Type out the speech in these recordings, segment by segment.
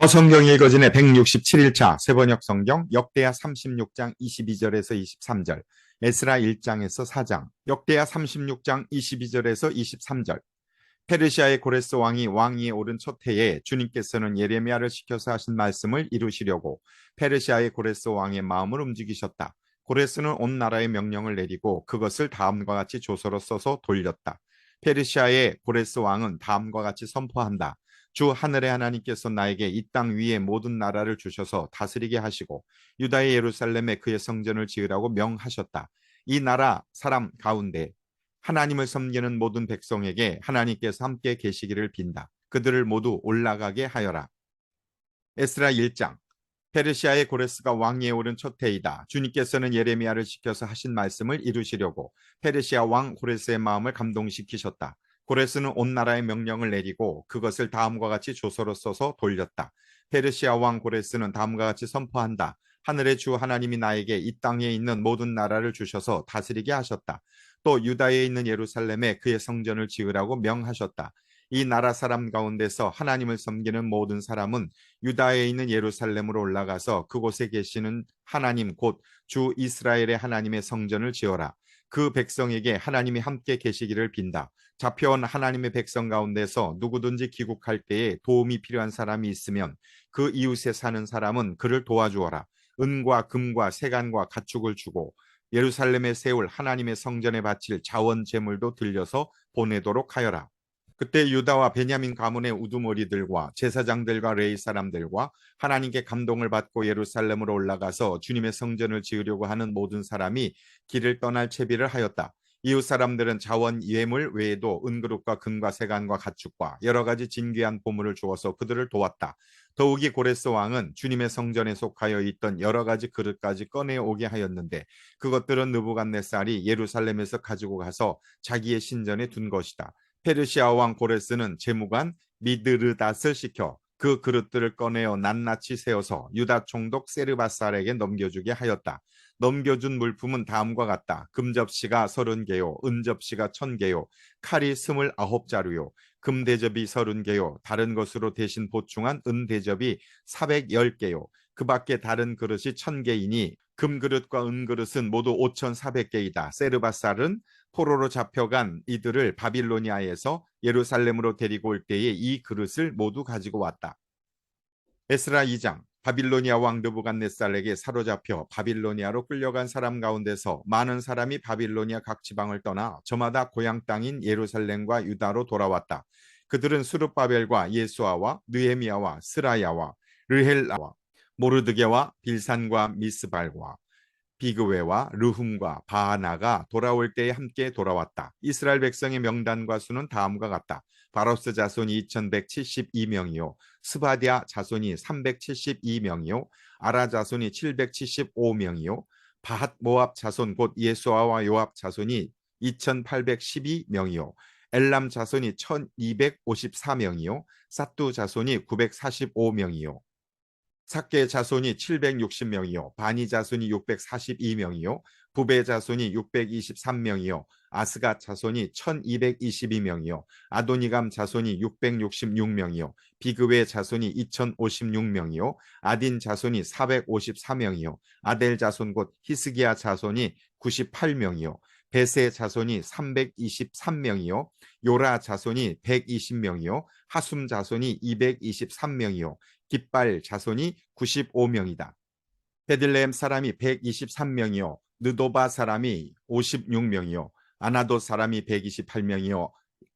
성경 읽어진의 167일차 세번역 성경 역대하 36장 22절에서 23절, 에스라 1장에서 4장, 역대하 36장 22절에서 23절. 페르시아의 고레스 왕이 왕위에 오른 첫 해에 주님께서는 예레미야를 시켜서 하신 말씀을 이루시려고 페르시아의 고레스 왕의 마음을 움직이셨다. 고레스는 온 나라에 명령을 내리고 그것을 다음과 같이 조서로 써서 돌렸다. 페르시아의 고레스 왕은 다음과 같이 선포한다. 주 하늘의 하나님께서 나에게 이 땅 위의 모든 나라를 주셔서 다스리게 하시고 유다의 예루살렘에 그의 성전을 지으라고 명하셨다. 이 나라 사람 가운데 하나님을 섬기는 모든 백성에게 하나님께서 함께 계시기를 빈다. 그들을 모두 올라가게 하여라. 에스라 1장. 페르시아의 고레스가 왕위에 오른 첫 해이다. 주님께서는 예레미야를 시켜서 하신 말씀을 이루시려고 페르시아 왕 고레스의 마음을 감동시키셨다. 고레스는 온 나라에 명령을 내리고 그것을 다음과 같이 조서로 써서 돌렸다. 페르시아 왕 고레스는 다음과 같이 선포한다. 하늘의 주 하나님이 나에게 이 땅에 있는 모든 나라를 주셔서 다스리게 하셨다. 또 유다에 있는 예루살렘에 그의 성전을 지으라고 명하셨다. 이 나라 사람 가운데서 하나님을 섬기는 모든 사람은 유다에 있는 예루살렘으로 올라가서 그곳에 계시는 하나님 곧 주 이스라엘의 하나님의 성전을 지어라. 그 백성에게 하나님이 함께 계시기를 빈다. 잡혀온 하나님의 백성 가운데서 누구든지 귀국할 때에 도움이 필요한 사람이 있으면 그 이웃에 사는 사람은 그를 도와주어라. 은과 금과 세간과 가축을 주고 예루살렘에 세울 하나님의 성전에 바칠 자원 제물도 들려서 보내도록 하여라. 그때 유다와 베냐민 가문의 우두머리들과 제사장들과 레위 사람들과 하나님께 감동을 받고 예루살렘으로 올라가서 주님의 성전을 지으려고 하는 모든 사람이 길을 떠날 채비를 하였다. 이웃 사람들은 자원 예물 외에도 은그릇과 금과 세간과 가축과 여러 가지 진귀한 보물을 주어서 그들을 도왔다. 더욱이 고레스 왕은 주님의 성전에 속하여 있던 여러 가지 그릇까지 꺼내오게 하였는데 그것들은 느부갓네살이 예루살렘에서 가지고 가서 자기의 신전에 둔 것이다. 페르시아 왕 고레스는 재무관 미드르닷을 시켜 그 그릇들을 꺼내어 낱낱이 세워서 유다 총독 세르바살에게 넘겨주게 하였다. 넘겨준 물품은 다음과 같다. 금접시가 30개요, 은접시가 1000개요, 칼이 29자루요, 금대접이 30개요, 다른 것으로 대신 보충한 은대접이 410개요, 그 밖에 다른 그릇이 1000개이니 금그릇과 은그릇은 모두 5400개이다. 세르바살은 포로로 잡혀간 이들을 바빌로니아에서 예루살렘으로 데리고 올 때에 이 그릇을 모두 가지고 왔다. 에스라 2장. 바빌로니아 왕 느부갓네살에게 사로잡혀 바빌로니아로 끌려간 사람 가운데서 많은 사람이 바빌로니아 각 지방을 떠나 저마다 고향 땅인 예루살렘과 유다로 돌아왔다. 그들은 수룹바벨과 예수아와 느헤미야와 스라야와 르헬라와 모르드게와 빌산과 미스발과 비그웨와 르훔과 바하나가 돌아올 때에 함께 돌아왔다. 이스라엘 백성의 명단과 수는 다음과 같다. 바로스 자손이 2172명이요, 스바디아 자손이 372명이요, 아라 자손이 775명이요, 바핫 모압 자손 곧 예수아와 요압 자손이 2812명이요, 엘람 자손이 1254명이요, 사뚜 자손이 945명이요, 삭개 자손이 760명이요, 바니 자손이 642명이요, 부베 자손이 623명이요, 아스갓 자손이 1222명이요, 아도니감 자손이 666명이요, 비그웨 자손이 2056명이요, 아딘 자손이 454명이요, 아델 자손 곧 히스기야 자손이 98명이요, 베세 자손이 323명이요, 요라 자손이 120명이요, 하숨 자손이 223명이요, 깃발 자손이 95명이다. 베들레헴 사람이 123명이요, 느도바 사람이 56명이요, 아나도 사람이 128명이요,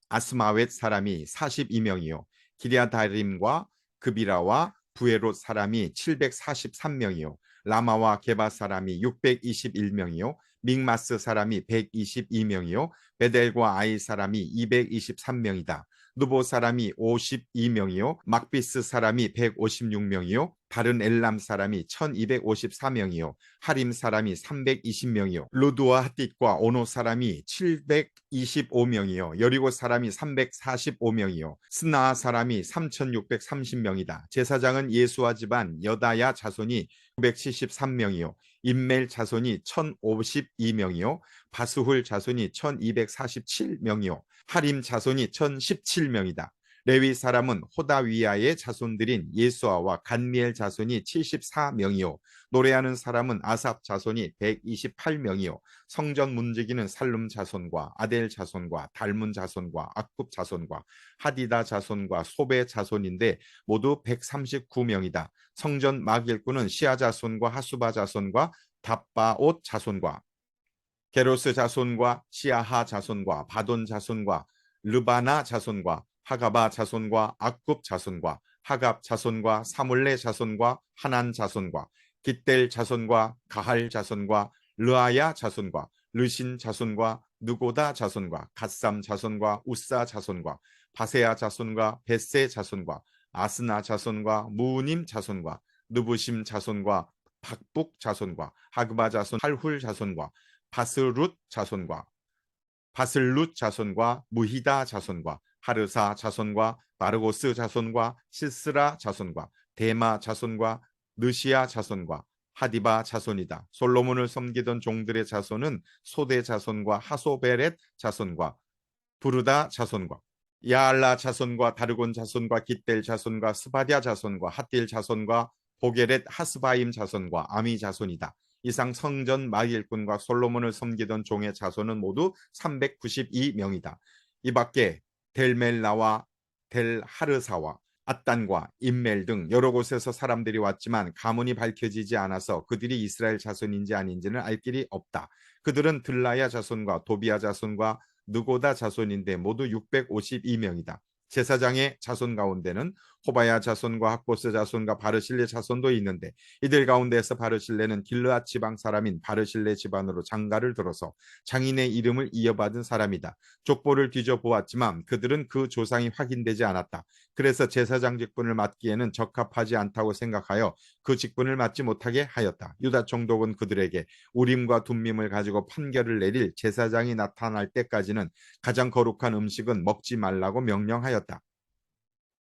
아스마웻 사람이 42명이요, 기랴다림과 그비라와 부에롯 사람이 743명이요, 라마와 게바 사람이 621명이요, 믹마스 사람이 122명이요, 베델과 아이 사람이 223명이다. 누보 사람이 52명이요, 막비스 사람이 156명이요, 다른 엘람 사람이 1254명이요, 하림 사람이 320명이요, 루드와 핫딧과 오노 사람이 725명이요, 여리고 사람이 345명이요, 스나아 사람이 3630명이다. 제사장은 예수아 집안 여다야 자손이 973명이요, 임멜 자손이 1052명이요, 바스훌 자손이 1247명이요, 하림 자손이 1017명이다. 레위 사람은 호다위야의 자손들인 예수아와 간미엘 자손이 74명이요 노래하는 사람은 아삽 자손이 128명이요 성전 문지기는 살룸 자손과 아델 자손과 달문 자손과 악굽 자손과 하디다 자손과 소베 자손인데 모두 139명이다. 성전 막일꾼은 시아 자손과 하수바 자손과 답바옷 자손과 게로스 자손과 시아하 자손과 바돈 자손과 르바나 자손과 하가바 자손과 악굽 자손과 하갑 자손과 사물레 자손과 하난 자손과 깃델 자손과 가할 자손과 르아야 자손과 르신 자손과 누고다 자손과 갓삼 자손과 우사 자손과 바세아 자손과 베세 자손과 아스나 자손과 무님 자손과 느부심 자손과 박북 자손과 하그바 자손 할훌 자손과 바슬룻 자손과 무히다 자손과 하르사 자손과 마르고스 자손과 시스라 자손과 데마 자손과 느시아 자손과 하디바 자손이다. 솔로몬을 섬기던 종들의 자손은 소대 자손과 하소베렛 자손과 부르다 자손과 야알라 자손과 다르곤 자손과 깃델 자손과 스바디아 자손과 핫딜 자손과 보게렛 하스바임 자손과 아미 자손이다. 이상 성전 마길꾼과 솔로몬을 섬기던 종의 자손은 모두 392명이다. 이 밖에 델멜라와 델하르사와 앗단과 임멜 등 여러 곳에서 사람들이 왔지만 가문이 밝혀지지 않아서 그들이 이스라엘 자손인지 아닌지는 알 길이 없다. 그들은 들라야 자손과 도비아 자손과 느고다 자손인데 모두 652명이다. 제사장의 자손 가운데는 호바야 자손과 학보스 자손과 바르실레 자손도 있는데 이들 가운데서 바르실레는 길르앗 지방 사람인 바르실레 집안으로 장가를 들어서 장인의 이름을 이어받은 사람이다. 족보를 뒤져보았지만 그들은 그 조상이 확인되지 않았다. 그래서 제사장 직분을 맡기에는 적합하지 않다고 생각하여 그 직분을 맡지 못하게 하였다. 유다 총독은 그들에게 우림과 둠밈을 가지고 판결을 내릴 제사장이 나타날 때까지는 가장 거룩한 음식은 먹지 말라고 명령하였다.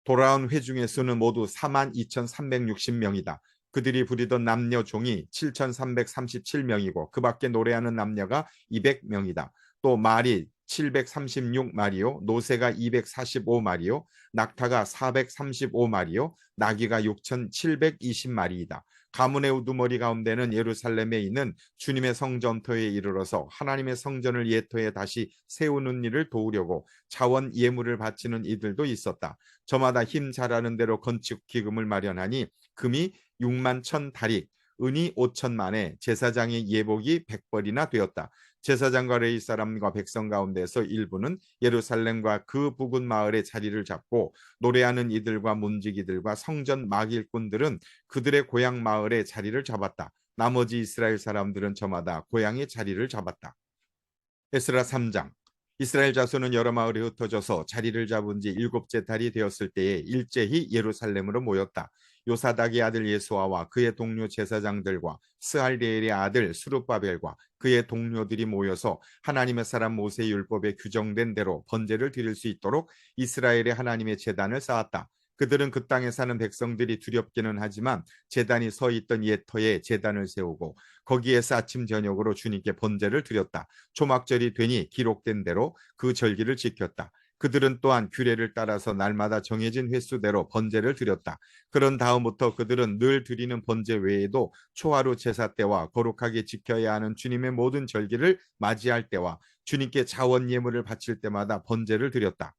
돌아온 회중의 수는 모두 42,360명이다. 그들이 부리던 남녀 종이 7,337명이고 그 밖에 노래하는 남녀가 200명이다. 또 말이 736마리요, 노새가 245마리요, 낙타가 435마리요, 나귀가 6,720마리이다. 가문의 우두머리 가운데는 예루살렘에 있는 주님의 성전터에 이르러서 하나님의 성전을 예터에 다시 세우는 일을 도우려고 자원 예물을 바치는 이들도 있었다. 저마다 힘 잘하는 대로 건축 기금을 마련하니 금이 6만 1,000다릭, 은이 5천만에 제사장의 예복이 100벌이나 되었다. 제사장과 레위 사람과 백성 가운데서 일부는 예루살렘과 그 부근 마을에 자리를 잡고 노래하는 이들과 문지기들과 성전 막일꾼들은 그들의 고향 마을에 자리를 잡았다. 나머지 이스라엘 사람들은 저마다 고향의 자리를 잡았다. 에스라 3장. 이스라엘 자손은 여러 마을에 흩어져서 자리를 잡은 지 7째 달이 되었을 때에 일제히 예루살렘으로 모였다. 요사닥의 아들 예수아와 그의 동료 제사장들과 스알디엘의 아들 수룹바벨과 그의 동료들이 모여서 하나님의 사람 모세의 율법에 규정된 대로 번제를 드릴 수 있도록 이스라엘의 하나님의 제단을 쌓았다. 그들은 그 땅에 사는 백성들이 두렵기는 하지만 제단이 서 있던 옛터에 제단을 세우고 거기에서 아침 저녁으로 주님께 번제를 드렸다. 초막절이 되니 기록된 대로 그 절기를 지켰다. 그들은 또한 규례를 따라서 날마다 정해진 횟수대로 번제를 드렸다. 그런 다음부터 그들은 늘 드리는 번제 외에도 초하루 제사 때와 거룩하게 지켜야 하는 주님의 모든 절기를 맞이할 때와 주님께 자원 예물을 바칠 때마다 번제를 드렸다.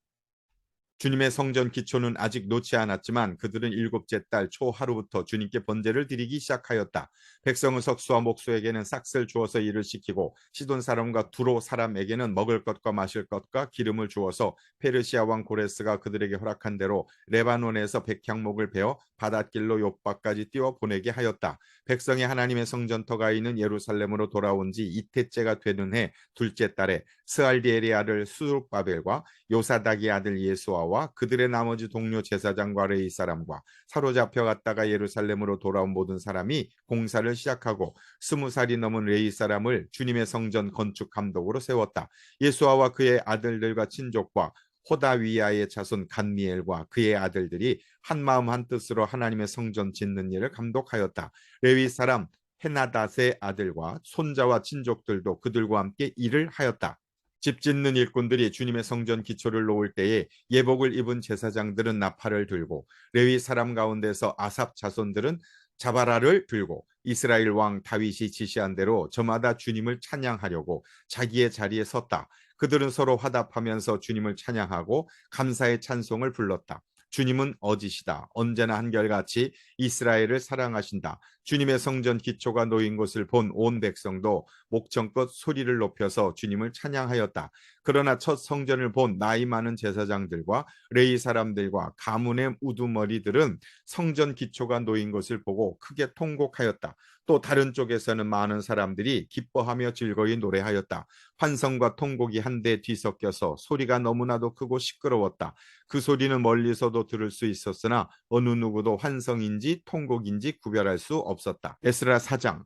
주님의 성전 기초는 아직 놓지 않았지만 그들은 7째 달 초하루부터 주님께 번제를 드리기 시작하였다. 백성은 석수와 목수에게는 싹을 주어서 일을 시키고 시돈 사람과 두로 사람에게는 먹을 것과 마실 것과 기름을 주어서 페르시아 왕 고레스가 그들에게 허락한 대로 레바논에서 백향목을 베어 바닷길로 욥바까지 띄워 보내게 하였다. 백성이 하나님의 성전터가 있는 예루살렘으로 돌아온 지 이태째가 되는 해 둘째 달에 스알디엘의 아들 수룹바벨과 요사닥의 아들 예수아와 그들의 나머지 동료 제사장과 레위 사람과 사로잡혀 갔다가 예루살렘으로 돌아온 모든 사람이 공사를 시작하고 20살이 넘은 레위 사람을 주님의 성전 건축 감독으로 세웠다. 예수아와 그의 아들들과 친족과 호다위야의 자손 간미엘과 그의 아들들이 한마음 한뜻으로 하나님의 성전 짓는 일을 감독하였다. 레위 사람 헤나닷의 아들과 손자와 친족들도 그들과 함께 일을 하였다. 집 짓는 일꾼들이 주님의 성전 기초를 놓을 때에 예복을 입은 제사장들은 나팔을 들고 레위 사람 가운데서 아삽 자손들은 자바라를 들고 이스라엘 왕 다윗이 지시한 대로 저마다 주님을 찬양하려고 자기의 자리에 섰다. 그들은 서로 화답하면서 주님을 찬양하고 감사의 찬송을 불렀다. 주님은 어지시다. 언제나 한결같이 이스라엘을 사랑하신다. 주님의 성전 기초가 놓인 것을 본 온 백성도 목청껏 소리를 높여서 주님을 찬양하였다. 그러나 첫 성전을 본 나이 많은 제사장들과 레위 사람들과 가문의 우두머리들은 성전 기초가 놓인 것을 보고 크게 통곡하였다. 또 다른 쪽에서는 많은 사람들이 기뻐하며 즐거이 노래하였다. 환성과 통곡이 한데 뒤섞여서 소리가 너무나도 크고 시끄러웠다. 그 소리는 멀리서도 들을 수 있었으나 어느 누구도 환성인지 통곡인지 구별할 수 없었다. 에스라 4장.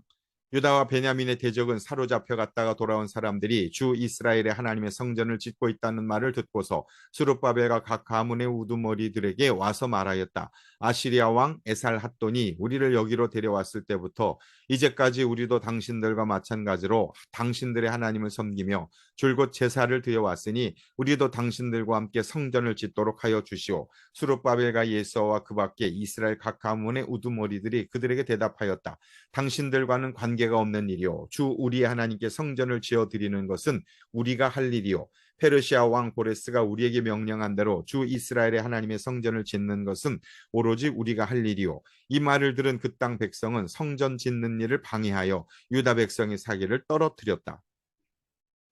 유다와 베냐민의 대적은 사로잡혀 갔다가 돌아온 사람들이 주 이스라엘의 하나님의 성전을 짓고 있다는 말을 듣고서 스룹바벨과 각 가문의 우두머리들에게 와서 말하였다. 아시리아 왕 에살핫돈이 우리를 여기로 데려왔을 때부터 이제까지 우리도 당신들과 마찬가지로 당신들의 하나님을 섬기며 줄곧 제사를 드려왔으니 우리도 당신들과 함께 성전을 짓도록 하여 주시오. 스룹바벨과 예수와 그 밖에 이스라엘 각 가문의 우두머리들이 그들에게 대답하였다. 당신들과는 관계가 없는 일이요. 주 우리의 하나님께 성전을 지어 드리는 것은 우리가 할 일이요. 페르시아 왕 고레스가 우리에게 명령한 대로 주 이스라엘의 하나님의 성전을 짓는 것은 오로지 우리가 할 일이요. 이 말을 들은 그 땅 백성은 성전 짓는 일을 방해하여 유다 백성의 사기를 떨어뜨렸다.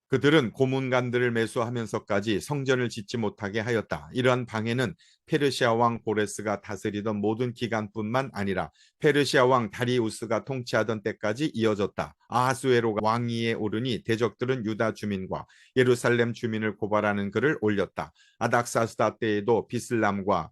그들은 고문관들을 매수하면서까지 성전을 짓지 못하게 하였다. 이러한 방해는 페르시아 왕 고레스가 다스리던 모든 기간뿐만 아니라 페르시아 왕 다리우스가 통치하던 때까지 이어졌다. 아하수에로 왕위에 오르니 대적들은 유다 주민과 예루살렘 주민을 고발하는 글을 올렸다. 아닥사스다 때에도 비슬람과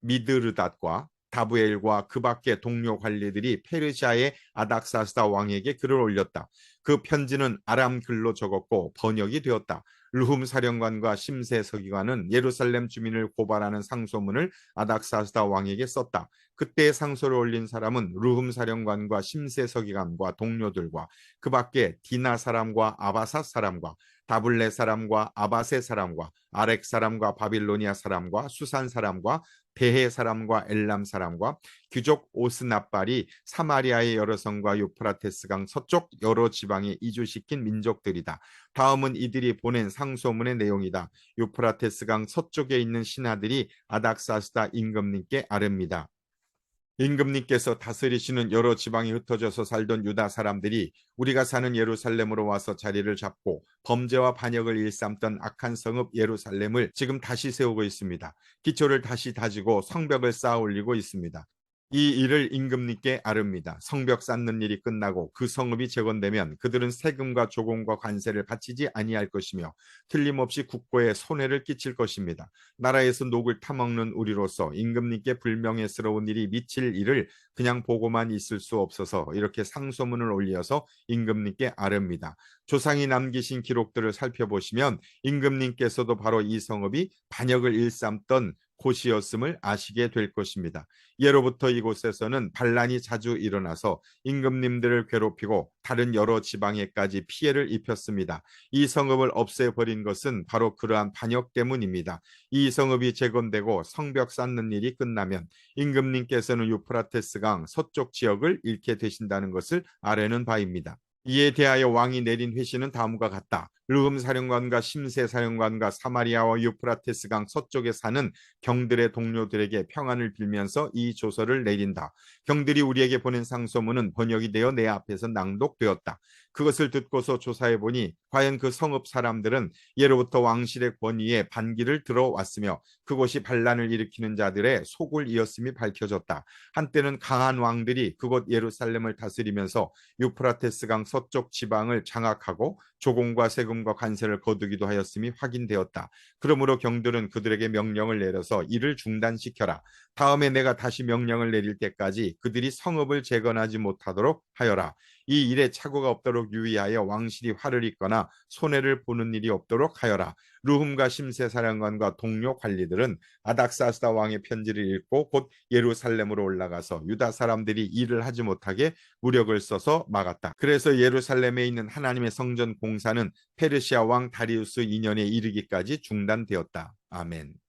미드르닷과 다부엘과 그 밖의 동료 관리들이 페르시아의 아닥사스다 왕에게 글을 올렸다. 그 편지는 아람 글로 적었고 번역이 되었다. 르훔 사령관과 심세 서기관은 예루살렘 주민을 고발하는 상소문을 아닥사스다 왕에게 썼다. 그때 상소를 올린 사람은 르훔 사령관과 심세 서기관과 동료들과 그 밖에 디나 사람과 아바사 사람과 다블레 사람과 아바세 사람과 아렉 사람과 바빌로니아 사람과 수산 사람과 베헤 사람과 엘람 사람과 귀족 오스납발이 사마리아의 여러 성과 유프라테스강 서쪽 여러 지방에 이주시킨 민족들이다. 다음은 이들이 보낸 상소문의 내용이다. 유프라테스강 서쪽에 있는 신하들이 아닥사스다 임금님께 아릅니다. 임금님께서 다스리시는 여러 지방에 흩어져서 살던 유다 사람들이 우리가 사는 예루살렘으로 와서 자리를 잡고 범죄와 반역을 일삼던 악한 성읍 예루살렘을 지금 다시 세우고 있습니다. 기초를 다시 다지고 성벽을 쌓아 올리고 있습니다. 이 일을 임금님께 아릅니다. 성벽 쌓는 일이 끝나고 그 성읍이 재건되면 그들은 세금과 조공과 관세를 바치지 아니할 것이며 틀림없이 국고에 손해를 끼칠 것입니다. 나라에서 녹을 타먹는 우리로서 임금님께 불명예스러운 일이 미칠 일을 그냥 보고만 있을 수 없어서 이렇게 상소문을 올려서 임금님께 아릅니다. 조상이 남기신 기록들을 살펴보시면 임금님께서도 바로 이 성읍이 반역을 일삼던 곳이었음을 아시게 될 것입니다. 예로부터 이곳에서는 반란이 자주 일어나서 임금님들을 괴롭히고 다른 여러 지방에까지 피해를 입혔습니다. 이 성읍을 없애버린 것은 바로 그러한 반역 때문입니다. 이 성읍이 재건되고 성벽 쌓는 일이 끝나면 임금님께서는 유프라테스강 서쪽 지역을 잃게 되신다는 것을 아뢰는 바입니다. 이에 대하여 왕이 내린 회신은 다음과 같다. 르훔 사령관과 심세 사령관과 사마리아와 유프라테스강 서쪽에 사는 경들의 동료들에게 평안을 빌면서 이 조서를 내린다. 경들이 우리에게 보낸 상소문은 번역이 되어 내 앞에서 낭독되었다. 그것을 듣고서 조사해보니 과연 그 성읍 사람들은 예로부터 왕실의 권위에 반기를 들어왔으며 그곳이 반란을 일으키는 자들의 속을 이었음이 밝혀졌다. 한때는 강한 왕들이 그곳 예루살렘을 다스리면서 유프라테스강 서쪽 지방을 장악하고 조공과 세금과 관세를 거두기도 하였음이 확인되었다. 그러므로 경들은 그들에게 명령을 내려서 이를 중단시켜라. 다음에 내가 다시 명령을 내릴 때까지 그들이 성읍을 재건하지 못하도록 하여라. 이 일에 착오가 없도록 유의하여 왕실이 화를 입거나 손해를 보는 일이 없도록 하여라. 르훔과 심세 사령관과 동료 관리들은 아닥사스다 왕의 편지를 읽고 곧 예루살렘으로 올라가서 유다 사람들이 일을 하지 못하게 무력을 써서 막았다. 그래서 예루살렘에 있는 하나님의 성전 공사는 페르시아 왕 다리우스 2년에 이르기까지 중단되었다. 아멘.